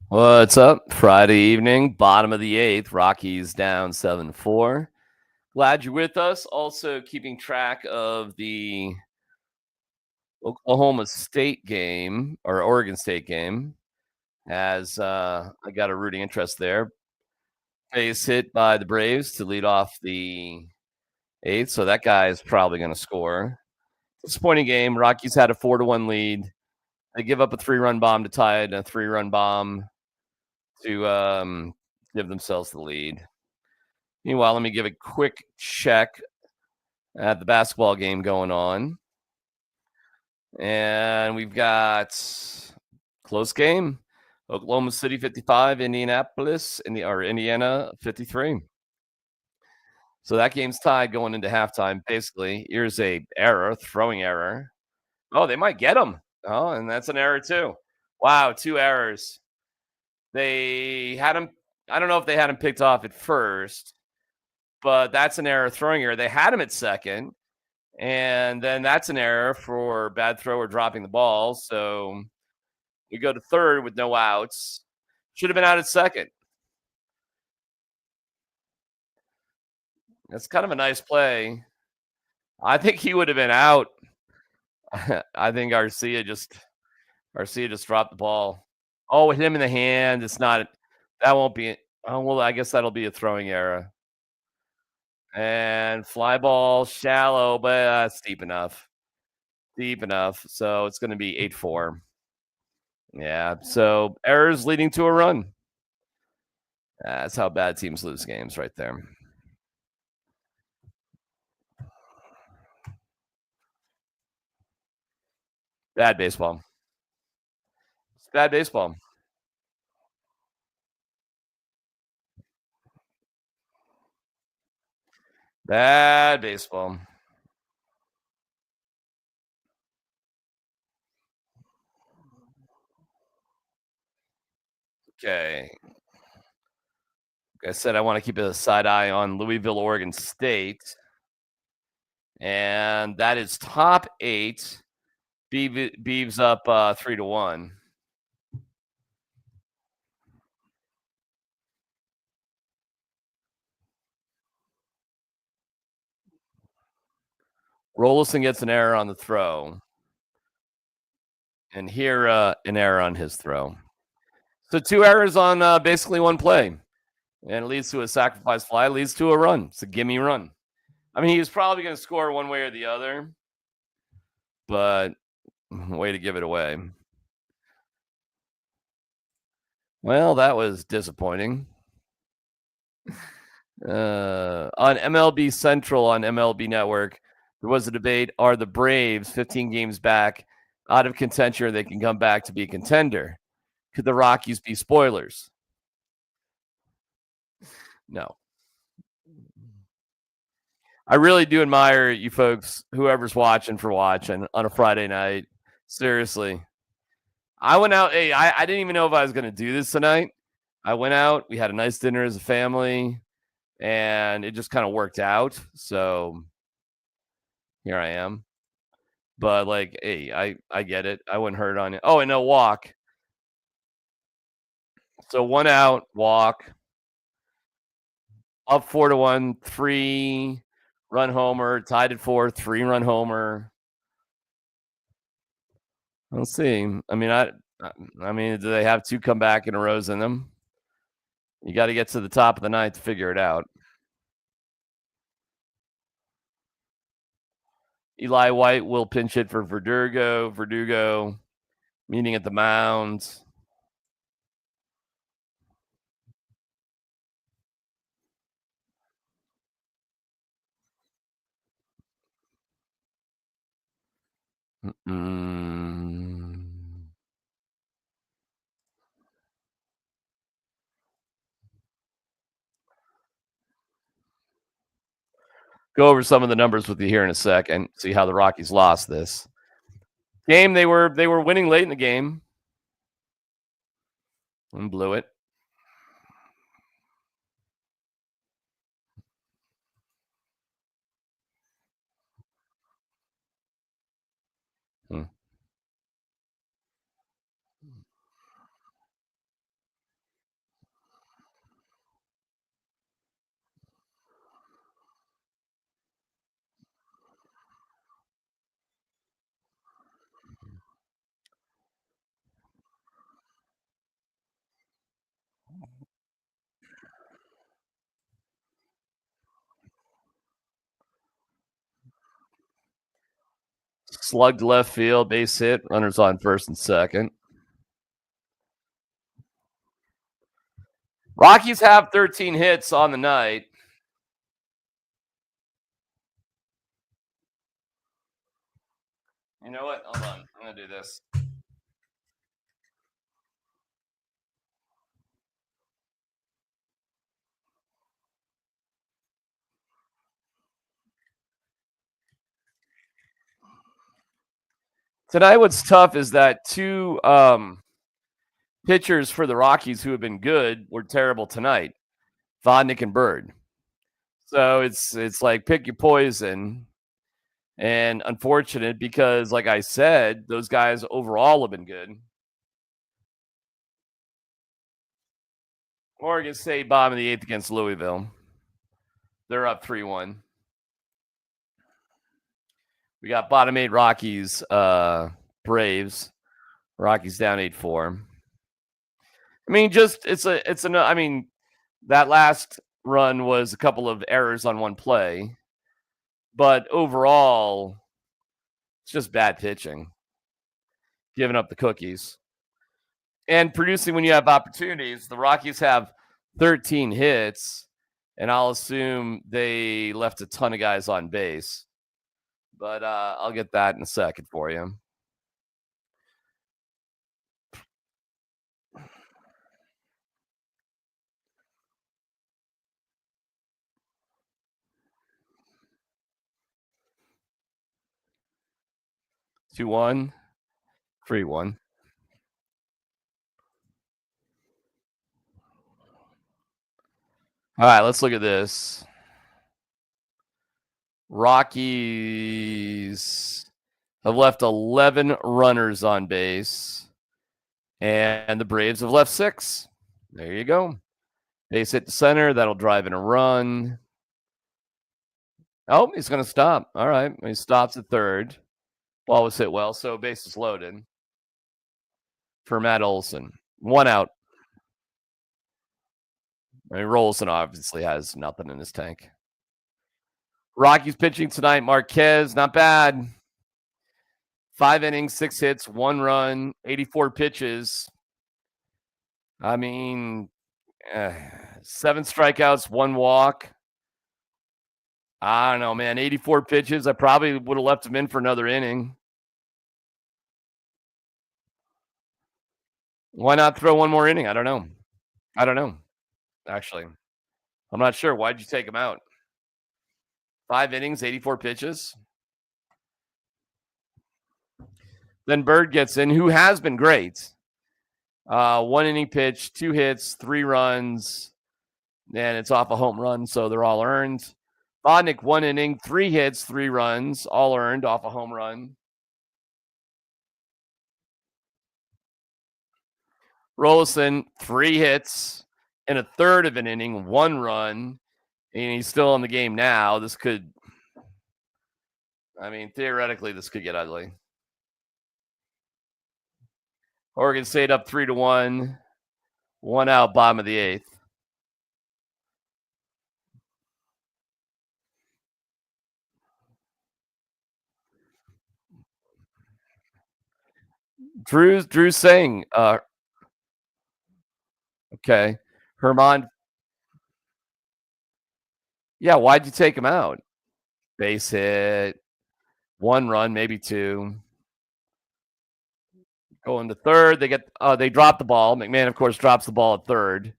What's up? Friday evening, bottom of the eighth. Rockies down 7-4. Glad you're with us. Also, keeping track of the Oklahoma State game or Oregon State game, as I got a rooting interest there. Base hit by the Braves to lead off the eighth, so that guy is probably going to score. Disappointing game. Rockies had a 4-1 lead. They give up a 3-run bomb to tie it, and a 3-run bomb to give themselves the lead. Meanwhile, let me give a quick check at the basketball game going on. And we've got close game. Oklahoma City 55, Indiana 53. So that game's tied going into halftime. Basically, here's a throwing error. Oh, they might get him. Oh, and that's an error too. Wow, 2 errors. They had him. I don't know if they had him picked off at first, but that's an error, throwing error. They had him at second. And then that's an error for bad throw or dropping the ball. So we go to third with no outs. Should have been out at second. That's kind of a nice play. I think he would have been out. I think Garcia just dropped the ball. Oh, with him in the hand, it's not. That won't be. Oh well, I guess that'll be a throwing error. And fly ball, shallow, but that's deep enough. Deep enough. So it's going to be 8-4. Yeah. So errors leading to a run. That's how bad teams lose games right there. Bad baseball. It's bad baseball. Bad baseball. Okay. Like I said, I want to keep a side eye on Louisville, Oregon State. And that is top 8. Beeves up 3-1. Rollison gets an error on the throw. And here, an error on his throw. So 2 errors on basically one play. And it leads to a sacrifice fly, leads to a run. It's a gimme run. I mean, he was probably going to score one way or the other, but way to give it away. Well, that was disappointing. On MLB Central on MLB Network, there was a debate: are the Braves 15 games back out of contention, or they can come back to be a contender? Could the Rockies be spoilers? No. I really do admire you folks, whoever's watching, for watching on a Friday night. Seriously. I went out. Hey, I didn't even know if I was going to do this tonight. I went out. We had a nice dinner as a family, and it just kind of worked out. So here I am. But like, hey, I get it. I wouldn't hurt on it. Oh, and no walk. So 1 out, walk, up 4-1, 3-run homer, tied at 4, 3-run homer. Let's see. I mean, do they have 2 comeback in a rows in them? You got to get to the top of the ninth to figure it out. Eli White will pinch hit for Verdugo. Verdugo meeting at the mound. Mm. Go over some of the numbers with you here in a sec and see how the Rockies lost this game. They were winning late in the game and blew it. Hmm. Slugged left field, base hit, runners on first and second. Rockies have 13 hits on the night. You know what? Hold on. I'm going to do this. Tonight, what's tough is that two pitchers for the Rockies who have been good were terrible tonight. Vodnik and Bird. So it's like pick your poison. And unfortunate because, like I said, those guys overall have been good. Oregon State bottom of the eighth against Louisville. They're up 3-1. We got bottom eight Rockies, Braves. Rockies down 8-4. I mean, I mean, that last run was a couple of errors on one play, but overall, it's just bad pitching, giving up the cookies, and producing when you have opportunities. The Rockies have 13 hits, and I'll assume they left a ton of guys on base, but I'll get that in a second for you. Two one, 3-1. All right, let's look at this. Rockies have left 11 runners on base, and the Braves have left 6. There you go. Base hit to center. That'll drive in a run. Oh, he's going to stop. All right. He stops at third. Ball was hit well, so base is loaded for Matt Olson. 1 out. I mean, Rolson obviously has nothing in his tank. Rockies pitching tonight. Marquez, not bad. 5 innings, 6 hits, 1 run, 84 pitches. I mean, 7 strikeouts, 1 walk. I don't know, man. 84 pitches. I probably would have left him in for another inning. Why not throw one more inning? I don't know. Actually. I'm not sure. Why'd you take him out? 5 innings, 84 pitches. Then Bird gets in, who has been great. 1 inning pitch, 2 hits, 3 runs, and it's off a home run, so they're all earned. Vodnik, 1 inning, 3 hits, 3 runs, all earned off a home run. Rolison, 3 hits in a third of an inning, 1 run, and he's still in the game now. Theoretically, this could get ugly. Oregon State up 3-1, 1 out, bottom of the 8th. Drew's saying, okay, Herman. Yeah, why'd you take him out? Base hit, 1 run, maybe 2. Going to third, they drop the ball. McMahon, of course, drops the ball at third,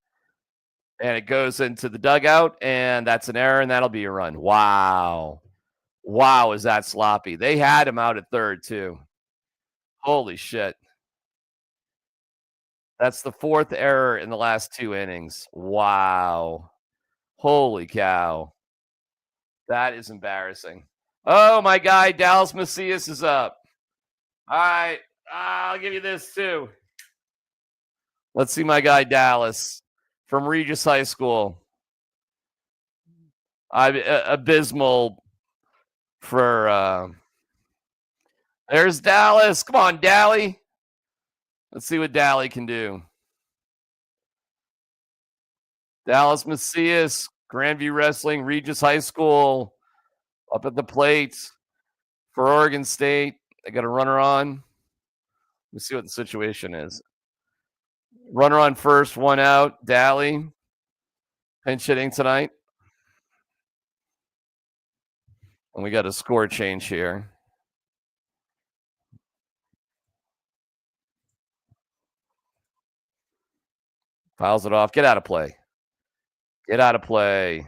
and it goes into the dugout, and that's an error, and that'll be a run. Wow, is that sloppy? They had him out at third too. Holy shit! That's the 4th error in the last 2 innings. Wow, holy cow, that is embarrassing. Oh, my guy Dallas Macias is up. All right, I'll give you this too. Let's see my guy Dallas from Regis High School. Abysmal for there's Dallas. Come on, Dally. Let's see what Dally can do. Dallas Macias, Grandview Wrestling, Regis High School, up at the plate for Oregon State. They got a runner on. Let's see what the situation is. Runner on first, one out. Daly, pinch hitting tonight. And we got a score change here. Fouls it off. Get out of play. Get out of play.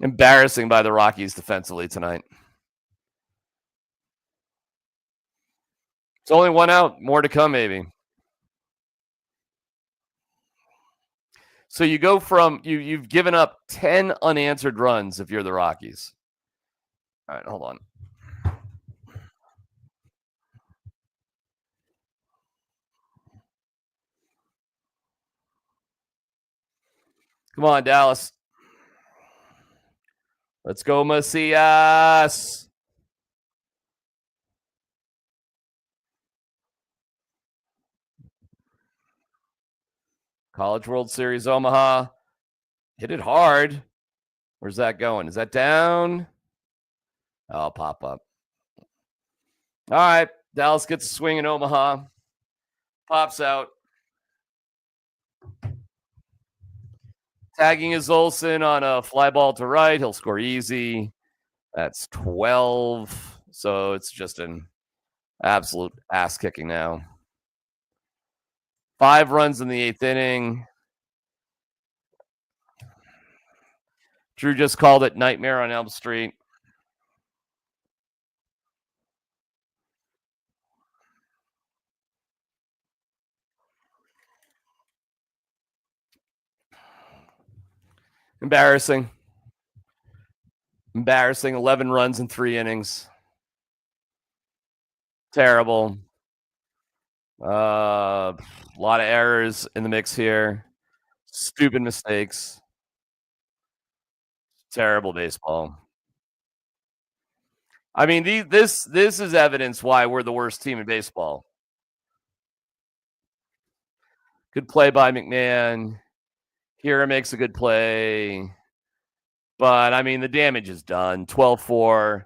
Embarrassing by the Rockies defensively tonight. It's only one out. More to come, maybe. So you go from you've given up 10 unanswered runs if you're the Rockies. All right, hold on. Come on, Dallas. Let's go, Macias. College World Series Omaha. Hit it hard. Where's that going? Is that down? Oh, pop up. All right. Dallas gets a swing in Omaha. Pops out. Tagging is Olsen on a fly ball to right. He'll score easy. That's 12. So it's just an absolute ass kicking now. 5 runs in the 8th inning. Drew just called it Nightmare on Elm Street. Embarrassing. 11 runs in 3 innings. Terrible. A lot of errors in the mix here. Stupid mistakes. Terrible baseball. I mean, this is evidence why we're the worst team in baseball. Good play by McMahon. Hira makes a good play. But, I mean, the damage is done. 12-4.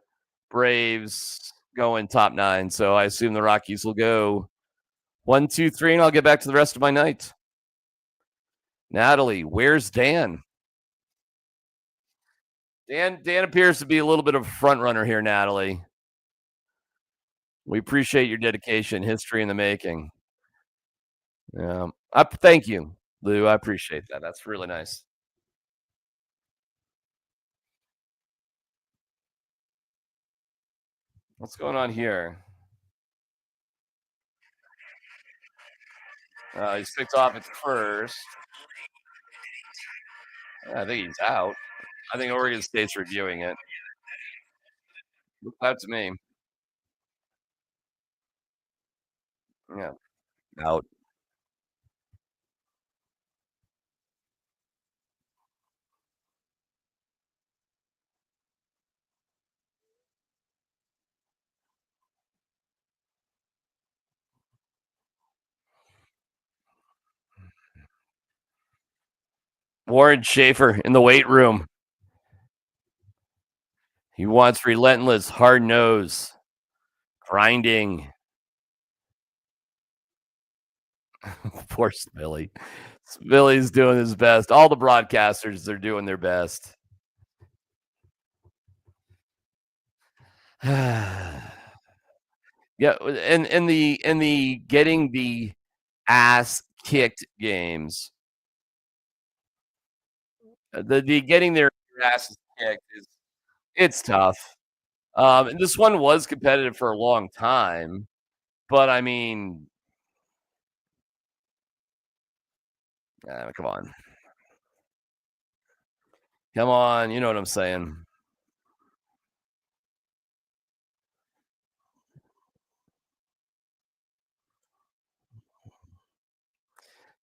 Braves going top 9. So I assume the Rockies will go 1, 2, 3, and I'll get back to the rest of my night. Natalie, where's Dan? Dan appears to be a little bit of a front runner here, Natalie. We appreciate your dedication, history in the making. Yeah. Thank you, Lou. I appreciate that. That's really nice. What's going on here? He's picked off at first. I think he's out. I think Oregon State's reviewing it. Look out to me. Yeah, out. Warren Schaefer in the weight room. He wants relentless, hard nose, grinding. Poor Billy. Billy's doing his best. All the broadcasters are doing their best. Yeah, and the getting the ass kicked games. The getting their asses kicked it's tough. And this one was competitive for a long time, but I mean, come on. Come on, you know what I'm saying.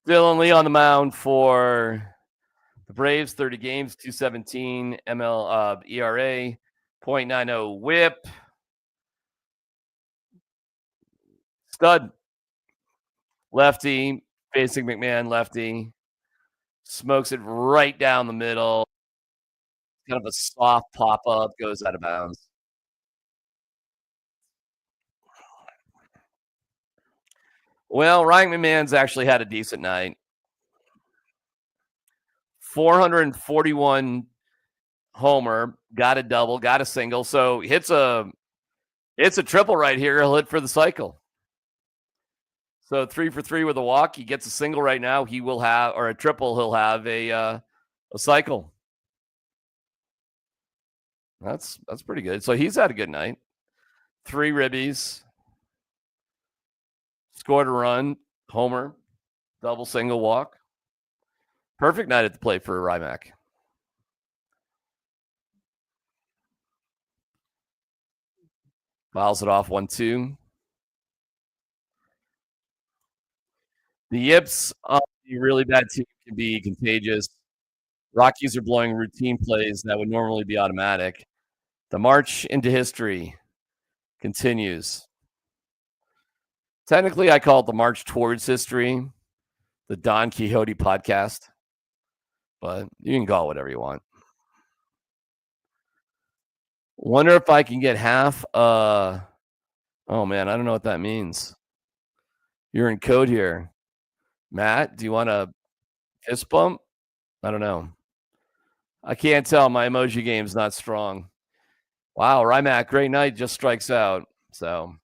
Dylan Lee on the mound for the Braves, 30 games, 217 ERA, 0.90 whip, Stud. Lefty, facing McMahon, lefty. Smokes it right down the middle. Kind of a soft pop up, goes out of bounds. Well, Ryan McMahon's actually had a decent night. 441 homer, got a double, got a single. So hits a triple right here. He'll hit for the cycle. So 3 for 3 with a walk. He gets a single right now. He will have, or a triple. He'll have a cycle. That's pretty good. So he's had a good night. 3 ribbies, scored a run, homer, double, single, walk. Perfect night at the plate for Rymac. Fouls it off 1-2. The Yips, a really bad team, can be contagious. Rockies are blowing routine plays that would normally be automatic. The march into history continues. Technically, I call it the march towards history, the Don Quixote podcast, but you can call it whatever you want. Wonder if I can get half. Oh man, I don't know what that means. You're in code here, Matt. Do you want a fist bump? I don't know. I can't tell. My emoji game's not strong. Wow, Rymac, great night, just strikes out. So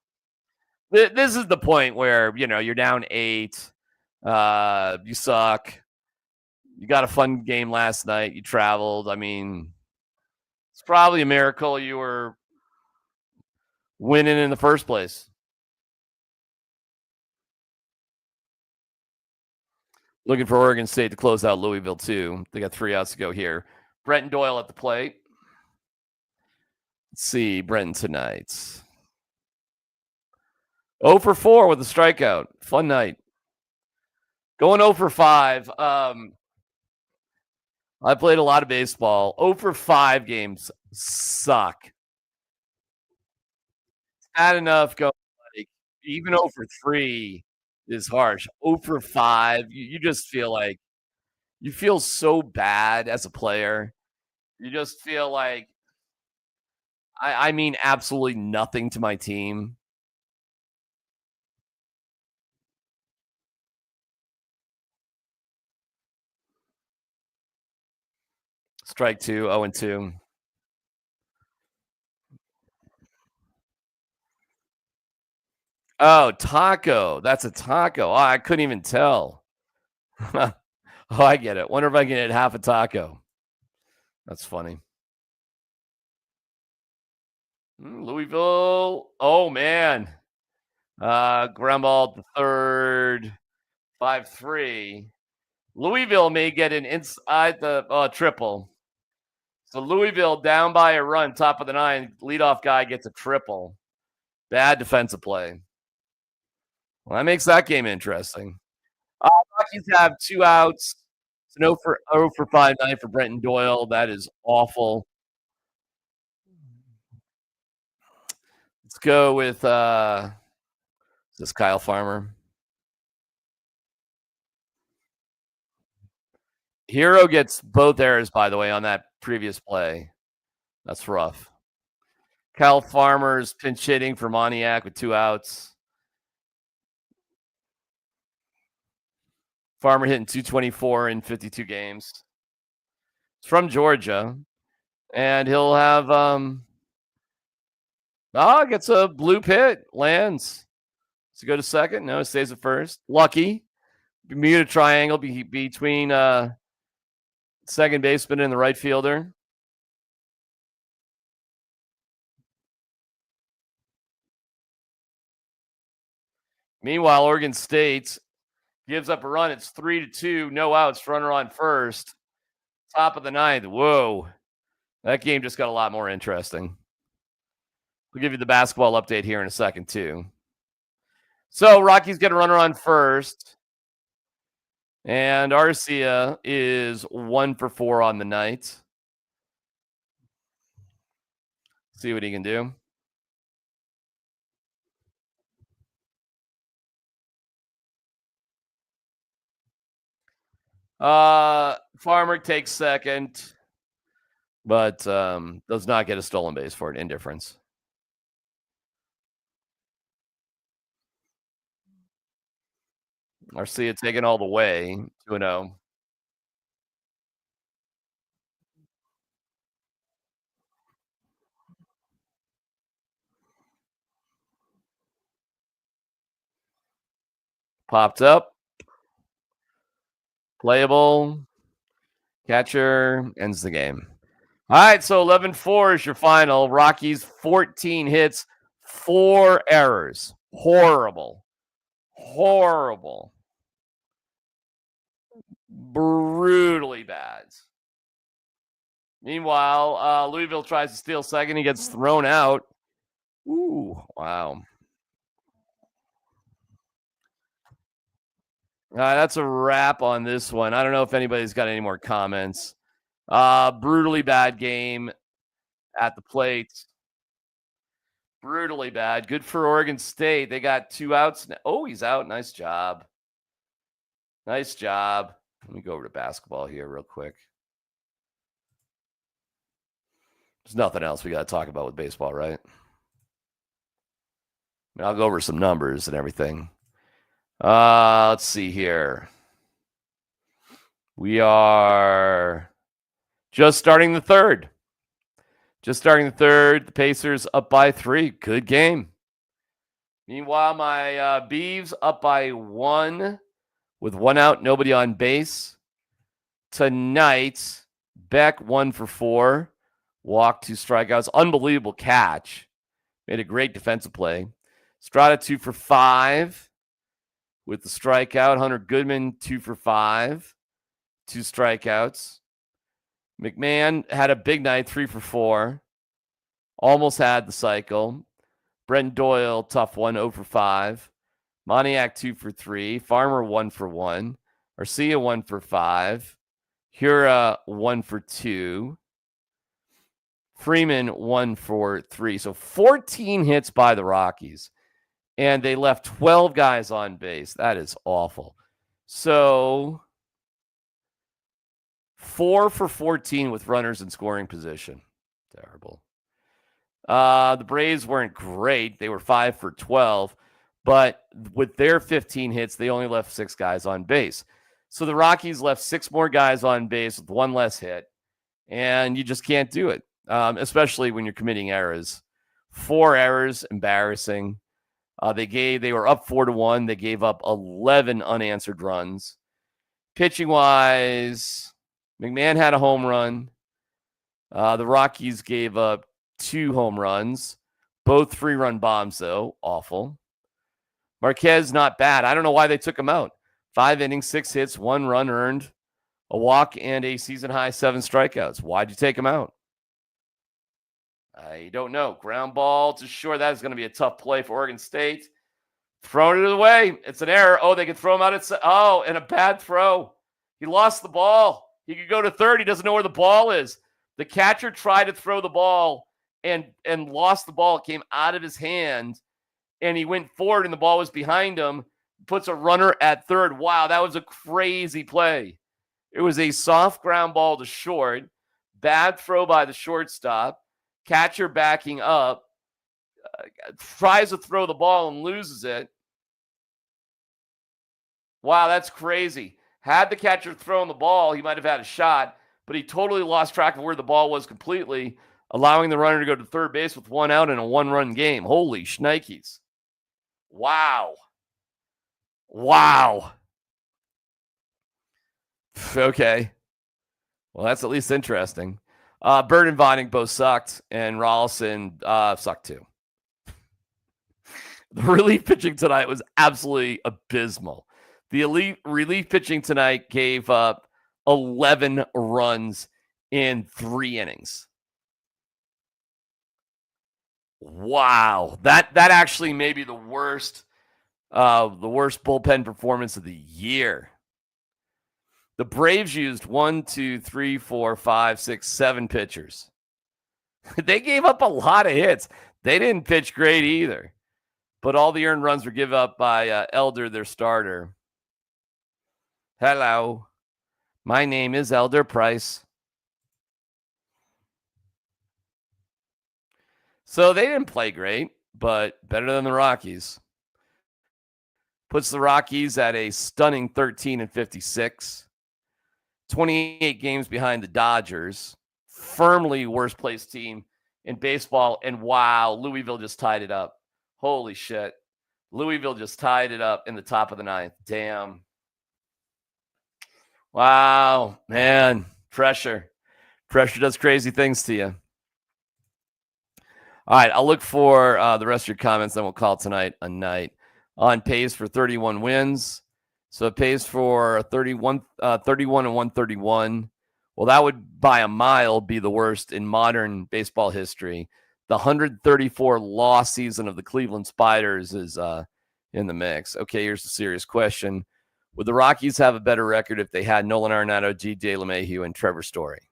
this is the point where you're down 8. You suck. You got a fun game last night. You traveled. I mean, it's probably a miracle you were winning in the first place. Looking for Oregon State to close out Louisville, too. They got 3 outs to go here. Brenton Doyle at the plate. Let's see, Brenton tonight. 0 for 4 with a strikeout. Fun night. Going 0 for 5. I played a lot of baseball. 0 for 5 games suck. It's bad enough going like even 0 for 3 is harsh. 0 for 5, you just feel like you feel so bad as a player. You just feel like I mean absolutely nothing to my team. Strike 2, 0 and 2. Oh, taco. That's a taco. Oh, I couldn't even tell. Oh, I get it. Wonder if I can get half a taco. That's funny. Louisville. Oh man. Ground ball the third. 5-3. Louisville may get an inside the triple. So Louisville down by a run, top of the 9. Leadoff guy gets a triple. Bad defensive play. Well, that makes that game interesting. Rockies have 2 outs. It's an 0 for 5 night for Brenton Doyle. That is awful. Let's go with is this Kyle Farmer? Hero gets both errors, by the way, on that previous play. That's rough. Kyle Farmer's pinch hitting for Moniak with 2 outs. Farmer hitting 224 in 52 games. It's from Georgia. And he'll have gets a blue pit, lands. Does he go to second? No, stays at first. Lucky. Bermuda triangle between second baseman and the right fielder. Meanwhile, Oregon State gives up a run. It's 3-2, no outs, runner on first. Top of the 9th. Whoa. That game just got a lot more interesting. We'll give you the basketball update here in a second, too. So, Rockies get a runner on first. And Arcia is 1 for 4 on the night. See what he can do. Farmer takes second, but does not get a stolen base for it. Indifference. Arcia taking all the way, 2-0. Popped up, playable, catcher, ends the game. All right, so 11-4 is your final. Rockies 14 hits, 4 errors. Horrible. Horrible. Brutally bad. Meanwhile, Louisville tries to steal second. He gets thrown out. Ooh, wow. That's a wrap on this one. I don't know if anybody's got any more comments. Brutally bad game at the plate. Brutally bad. Good for Oregon State. They got 2 outs. Oh, he's out. Nice job. Nice job. Let me go over to basketball here real quick. There's nothing else we got to talk about with baseball, right? I'll go over some numbers and everything. Let's see here. We are just starting the third. The Pacers up by 3. Good game. Meanwhile, my Beavs up by 1 with 1 out, nobody on base. Tonight, Beck 1 for 4. Walk, 2 strikeouts. Unbelievable catch. Made a great defensive play. Strata 2 for 5 with the strikeout. Hunter Goodman 2 for 5. 2 strikeouts. McMahon had a big night, 3 for 4. Almost had the cycle. Brent Doyle, tough one, 0 for 5. Moniak 2 for 3. Farmer 1 for 1. Arcia 1 for 5. Hura 1 for 2. Freeman 1 for 3. So 14 hits by the Rockies. And they left 12 guys on base. That is awful. So 4 for 14 with runners in scoring position. Terrible. The Braves weren't great. They were 5 for 12. But with their 15 hits, they only left 6 guys on base. So the Rockies left 6 more guys on base with 1 less hit. And you just can't do it, especially when you're committing errors. 4 errors, embarrassing. They were up 4-1. They gave up 11 unanswered runs. Pitching wise, McMahon had a home run. The Rockies gave up 2 home runs, both 3-run bombs, though. Awful. Marquez, not bad. I don't know why they took him out. 5 innings, 6 hits, 1 run earned, a walk, and a season-high 7 strikeouts. Why'd you take him out? I don't know. Ground ball to short. That is going to be a tough play for Oregon State. Throwing it away. It's an error. Oh, they can throw him out. And a bad throw. He lost the ball. He could go to third. He doesn't know where the ball is. The catcher tried to throw the ball and lost the ball. It came out of his hand, and he went forward, and the ball was behind him. Puts a runner at third. Wow, that was a crazy play. It was a soft ground ball to short. Bad throw by the shortstop. Catcher backing up. Tries to throw the ball and loses it. Wow, that's crazy. Had the catcher thrown the ball, he might have had a shot, but he totally lost track of where the ball was completely, allowing the runner to go to third base with 1 out in a 1-run game. Holy shnikes. Wow. Okay. Well, that's at least interesting. Bird and Vonning both sucked, and Rollison sucked too. The relief pitching tonight was absolutely abysmal. The relief pitching tonight gave up 11 runs in 3 innings. Wow. That actually may be the worst bullpen performance of the year. The Braves used 1, 2, 3, 4, 5, 6, 7 pitchers. They gave up a lot of hits. They didn't pitch great either. But all the earned runs were given up by Elder, their starter. Hello. My name is Elder Price. So they didn't play great, but better than the Rockies. Puts the Rockies at a stunning 13-56, 28 games behind the Dodgers, firmly worst placed team in baseball. And wow, Louisville just tied it up. Holy shit. Louisville just tied it up in the top of the ninth. Damn. Wow, man. Pressure. Pressure does crazy things to you. All right, I'll look for the rest of your comments, then we'll call tonight a night. On pace for 31 wins. So it pays for 31 and 131. Well, that would by a mile be the worst in modern baseball history. The 134 loss season of the Cleveland Spiders is in the mix. Okay, here's the serious question. Would the Rockies have a better record if they had Nolan Arenado, G.J. LeMahieu, and Trevor Story?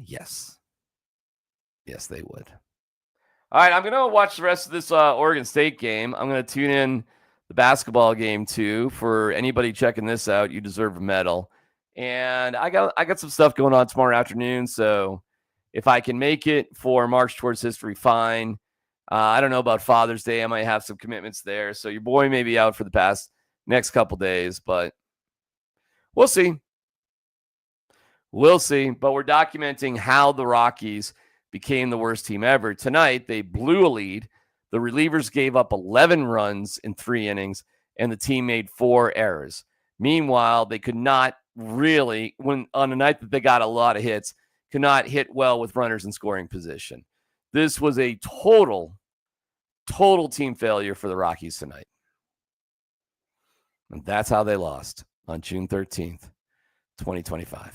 Yes. Yes, they would. All right, I'm going to watch the rest of this Oregon State game. I'm going to tune in the basketball game too. For anybody checking this out, you deserve a medal. And I got some stuff going on tomorrow afternoon, so if I can make it for March Towards History, fine. I don't know about Father's Day. I might have some commitments there, so your boy may be out for the next couple days, but we'll see. We'll see. But we're documenting how the Rockies became the worst team ever. Tonight, they blew a lead. The relievers gave up 11 runs in 3 innings, and the team made 4 errors. Meanwhile, they could not really, when on a night that they got a lot of hits, could not hit well with runners in scoring position. This was a total team failure for the Rockies tonight. And that's how they lost on June 13th, 2025.